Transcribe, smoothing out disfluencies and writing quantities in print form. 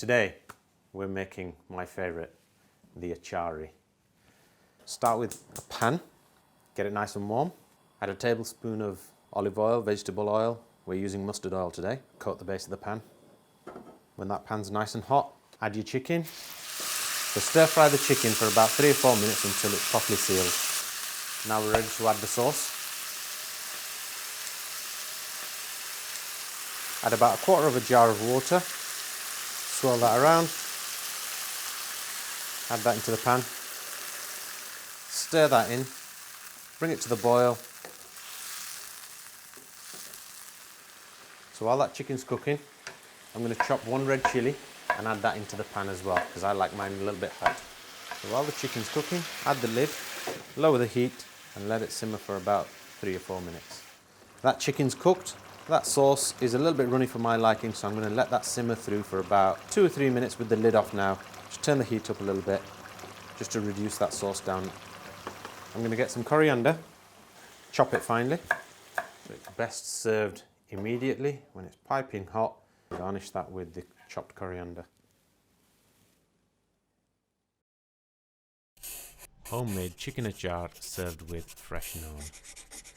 Today we're making my favourite, the achari. Start with a pan, get it nice and warm. Add a tablespoon of olive oil, vegetable oil. We're using mustard oil today. Coat the base of the pan. When that pan's nice and hot, add your chicken. So stir fry the chicken for about 3 or 4 minutes until it's properly sealed. Now we're ready to add the sauce. Add about 1/4 of a jar of water. Swirl that around. Add that into the pan. Stir that in. Bring it to the boil. So while that chicken's cooking, I'm going to chop 1 red chilli and add that into the pan as well, because I like mine a little bit hot. So while the chicken's cooking, add the lid, lower the heat and let it simmer for about 3 or 4 minutes. That chicken's cooked. That sauce is a little bit runny for my liking, so I'm going to let that simmer through for about 2 or 3 minutes with the lid off now. Just turn the heat up a little bit, just to reduce that sauce down. I'm going to get some coriander, chop it finely. So it's best served immediately when it's piping hot. Garnish that with the chopped coriander. Homemade chicken achari served with fresh naan.